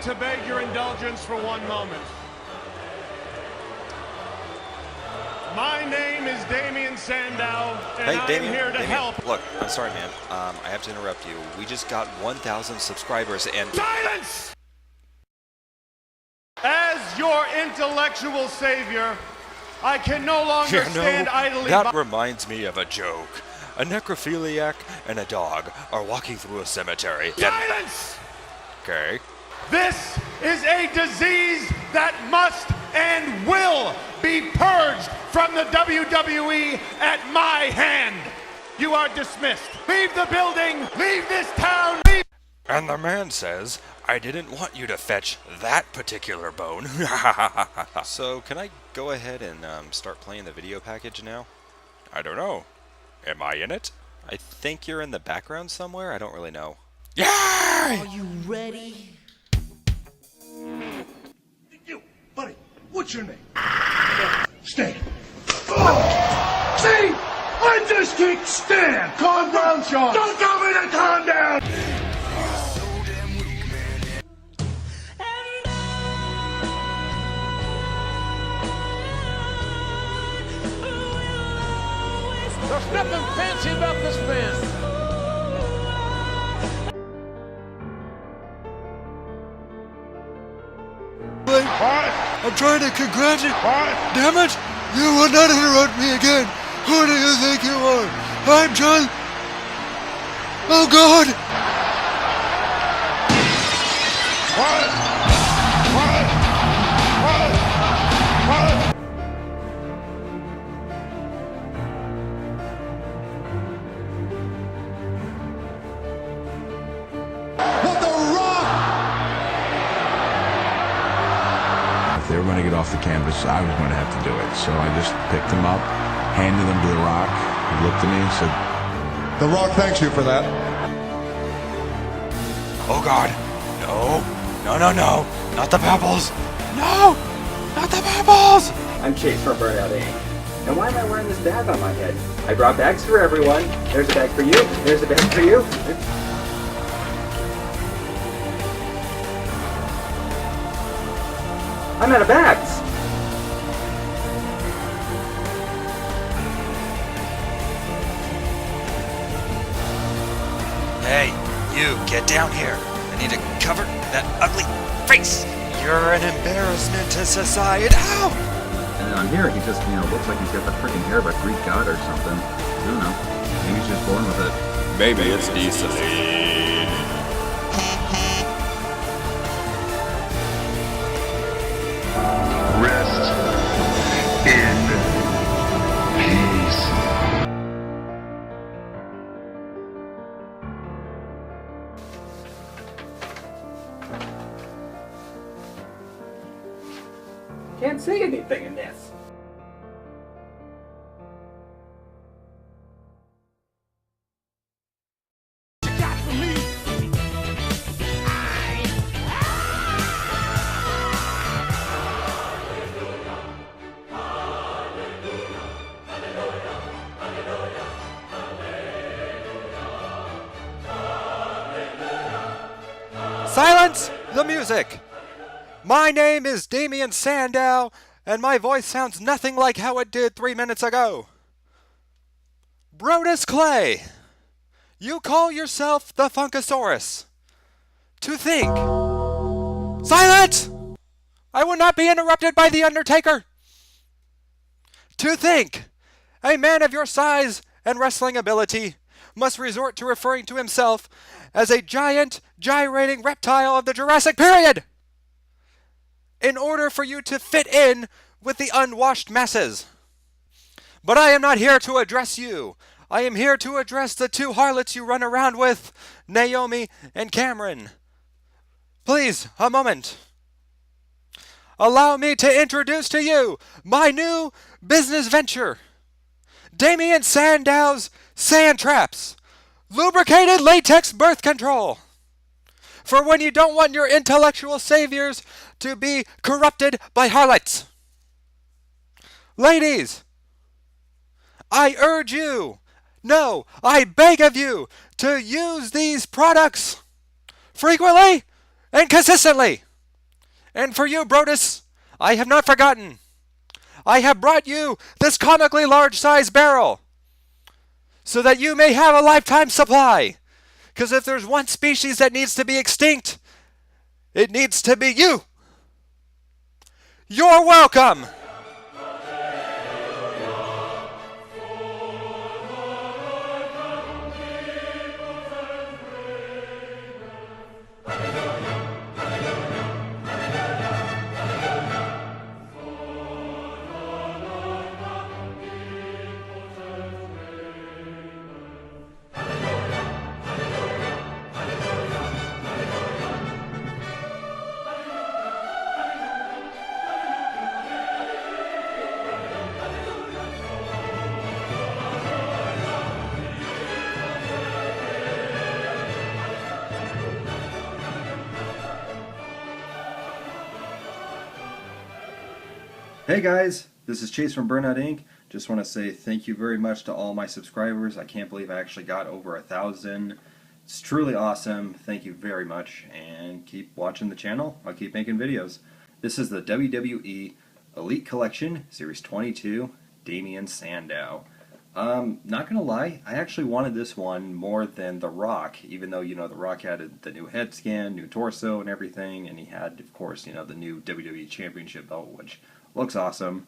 to beg your indulgence for one moment. My name is Damien Sandow, and Hey, I'm here to help. Look, I'm sorry, man. I have to interrupt you. We just got 1,000 subscribers and... Silence! As your intellectual savior, I can no longer stand idly by. That reminds me of a joke. A necrophiliac and a dog are walking through a cemetery. Silence! Okay. This is a disease that must and will be purged from the WWE at my hand. You are dismissed. Leave the building. Leave this town. Leave. And the man says, I didn't want you to fetch that particular bone. So, can I go ahead and start playing the video package now? I don't know. Am I in it? I think you're in the background somewhere. I don't really know. Yeah! Are you ready? You, buddy, what's your name? Stan. Oh, see? I just kicked Stan. Calm down, Sean. Don't tell me to calm down. There's nothing fancy about this man. I'm trying to congratulate. Damn it! You will not interrupt me again. Who do you think you are? I'm John. Oh God! If they were going to get off the canvas, I was going to have to do it. So I just picked them up, handed them to The Rock. He looked at me and said, The Rock thanks you for that. Oh God. No. No, no, no. Not the pebbles. No! Not the pebbles! I'm Chase from BurnoutInc. And why am I wearing this bag on my head? I brought bags for everyone. There's a bag for you. There's a bag for you. I'm out of bags. Hey, you, get down here. I need to cover that ugly face. You're an embarrassment to society. Ow! And on here, he just, looks like he's got the freaking hair of a Greek god or something. I don't know. Maybe he's just born with it. Maybe it's decently. Rest in peace. Can't say anything in this. Silence the music! My name is Damien Sandow, and my voice sounds nothing like how it did 3 minutes ago. Brodus Clay, you call yourself the Funkasaurus. To think. Silence! I will not be interrupted by the Undertaker. To think. A man of your size and wrestling ability must resort to referring to himself as a giant, gyrating reptile of the Jurassic period in order for you to fit in with the unwashed masses. But I am not here to address you. I am here to address the two harlots you run around with, Naomi and Cameron. Please, a moment. Allow me to introduce to you my new business venture, Damien Sandow's Sand Traps, lubricated latex birth control. For when you don't want your intellectual saviors to be corrupted by harlots. Ladies, I urge you, no, I beg of you, to use these products frequently and consistently. And for you, Brodus, I have not forgotten. I have brought you this comically large-sized barrel so that you may have a lifetime supply. Because if there's one species that needs to be extinct, it needs to be you. You're welcome. Hey guys, this is Chase from Burnout Inc. Just want to say thank you very much to all my subscribers. I can't believe I actually got over 1,000. It's truly awesome. Thank you very much, and keep watching the channel. I'll keep making videos. This is the WWE Elite Collection Series 22, Damien Sandow. Not gonna lie, I actually wanted this one more than The Rock, even though, you know, The Rock had the new head scan, new torso and everything, and he had, of course, you know, the new WWE Championship belt, which looks awesome.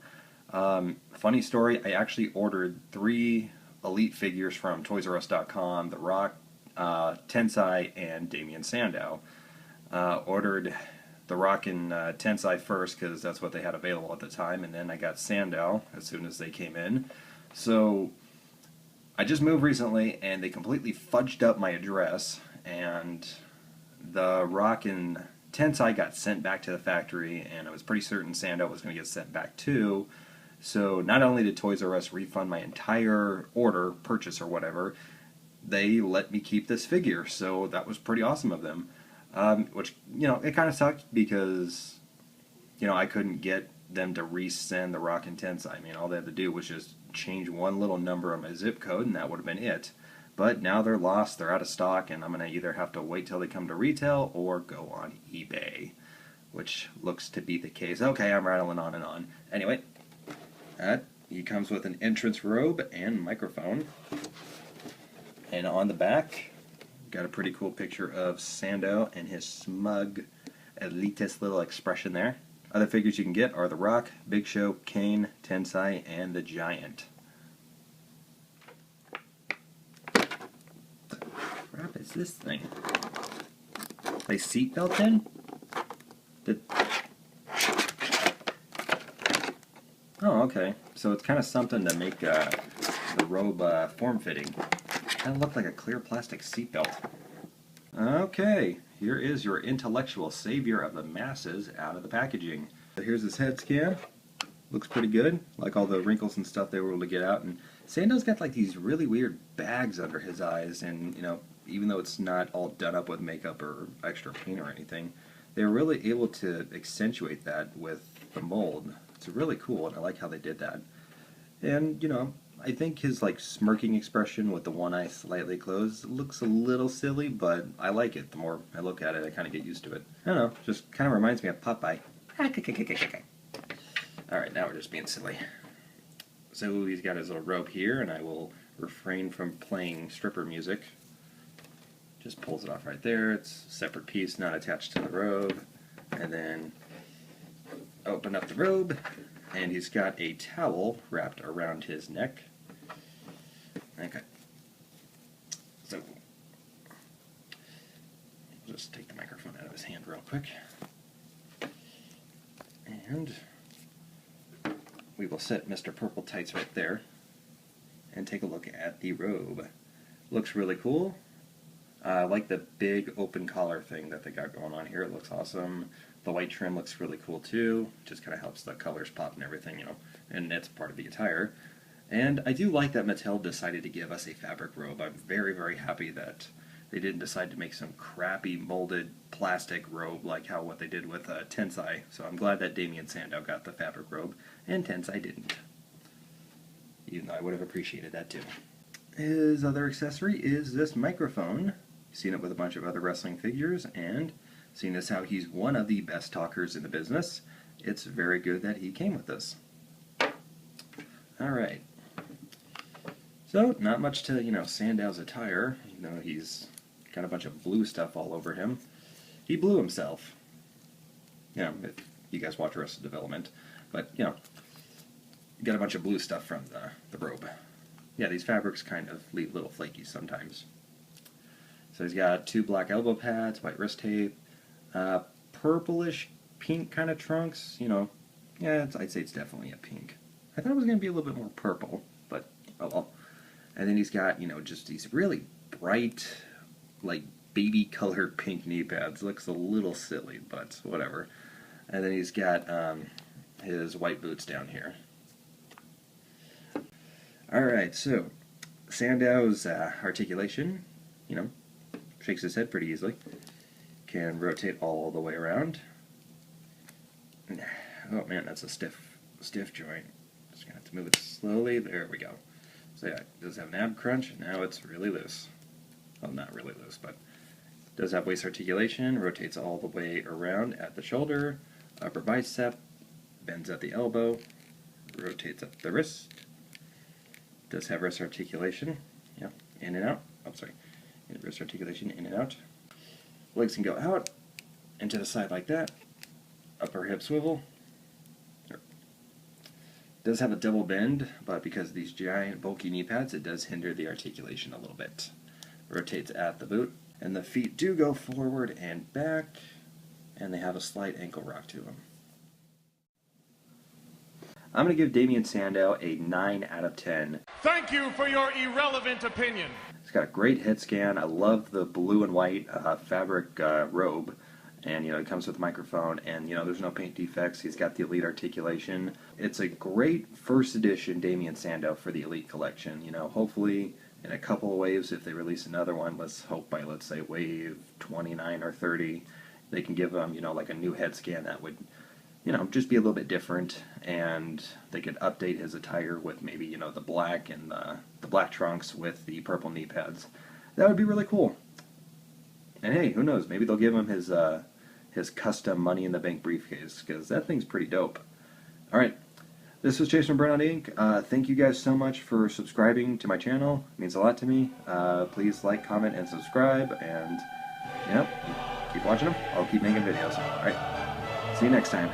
Funny story, I actually ordered 3 Elite figures from ToysRUs.com, The Rock, Tensai, and Damien Sandow. Ordered The Rock and Tensai first because that's what they had available at the time, and then I got Sandow as soon as they came in. So I just moved recently, and they completely fudged up my address, and The Rock and Tensai got sent back to the factory, and I was pretty certain Sandow was going to get sent back too. So not only did Toys R Us refund my entire order, purchase or whatever, they let me keep this figure, so that was pretty awesome of them. Which, you know, it kind of sucked because, you know, I couldn't get them to resend The Rock and Tensai. I mean, all they had to do was just change one little number on my zip code, and that would have been it. But now they're lost, they're out of stock, and I'm going to either have to wait till they come to retail or go on eBay, which looks to be the case. Okay, I'm rattling on and on. Anyway, he comes with an entrance robe and microphone. And on the back, got a pretty cool picture of Sandow and his smug, elitist little expression there. Other figures you can get are The Rock, Big Show, Kane, Tensai, and the Giant. What is this thing? They seatbelt in? Oh, okay. So it's kind of something to make the robe form-fitting. Kind of look like a clear plastic seatbelt. Okay, here is your intellectual savior of the masses out of the packaging. So here's his head scan. Looks pretty good. Like all the wrinkles and stuff they were able to get out. And Sandow's got like these really weird bags under his eyes, and you know, even though it's not all done up with makeup or extra paint or anything, they were really able to accentuate that with the mold. It's really cool, and I like how they did that. And, you know, I think his like smirking expression with the one eye slightly closed looks a little silly, but I like it. The more I look at it, I kind of get used to it. I don't know, just kind of reminds me of Popeye. Alright, now we're just being silly. So he's got his little robe here, and I will refrain from playing stripper music. Just pulls it off right there. It's a separate piece, not attached to the robe. And then open up the robe, and he's got a towel wrapped around his neck. Okay. So, I'll just take the microphone out of his hand real quick. And we will set Mr. Purple Tights right there and take a look at the robe. Looks really cool. I like the big open collar thing that they got going on here. It looks awesome. The white trim looks really cool too. Just kind of helps the colors pop and everything, you know, and that's part of the attire. And I do like that Mattel decided to give us a fabric robe. I'm very, very happy that they didn't decide to make some crappy molded plastic robe like how what they did with Tensai. So I'm glad that Damien Sandow got the fabric robe and Tensai didn't. Even though I would have appreciated that too. His other accessory is this microphone. You've seen it with a bunch of other wrestling figures, and seeing as how he's one of the best talkers in the business, it's very good that he came with this. Alright. So, not much to, Sandow's attire. He's got a bunch of blue stuff all over him. He blew himself. If you guys watch Arrested Development. But, got a bunch of blue stuff from the robe. Yeah, these fabrics kind of leave little flaky sometimes. So he's got 2 black elbow pads, white wrist tape, purplish pink kind of trunks. Yeah, I'd say it's definitely a pink. I thought it was going to be a little bit more purple, but oh well. And then he's got, just these really bright, like baby colored pink knee pads. Looks a little silly, but whatever. And then he's got his white boots down here. Alright, so Sandow's articulation, shakes his head pretty easily. Can rotate all the way around. Oh man, that's a stiff joint. Just gonna have to move it slowly. There we go. So yeah, it does have an ab crunch. Now it's really loose. Well, not really loose, but it does have waist articulation. Rotates all the way around at the shoulder, upper bicep, bends at the elbow, rotates up the wrist. Does have wrist articulation. Yeah, in and out. Oh, sorry. Wrist articulation, in and out. Legs can go out and to the side like that. Upper hip swivel. Does have a double bend, but because of these giant bulky knee pads, it does hinder the articulation a little bit. Rotates at the boot, and the feet do go forward and back, and they have a slight ankle rock to them. I'm going to give Damien Sandow a 9 out of 10. Thank you for your irrelevant opinion. It's got a great head scan. I love the blue and white fabric robe. And, it comes with a microphone, and, there's no paint defects. He's got the Elite articulation. It's a great first edition Damien Sandow for the Elite Collection. Hopefully in a couple of waves, if they release another one, let's hope by, let's say, wave 29 or 30, they can give him, like a new head scan that would, just be a little bit different, and they could update his attire with maybe, the black and the black trunks with the purple knee pads. That would be really cool. And hey, who knows? Maybe they'll give him his custom Money in the Bank briefcase, because that thing's pretty dope. All right, this was Chase from BurnoutInc. Thank you guys so much for subscribing to my channel. It means a lot to me. Please like, comment, and subscribe. And keep watching them. I'll keep making videos. All right, see you next time.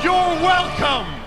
You're welcome.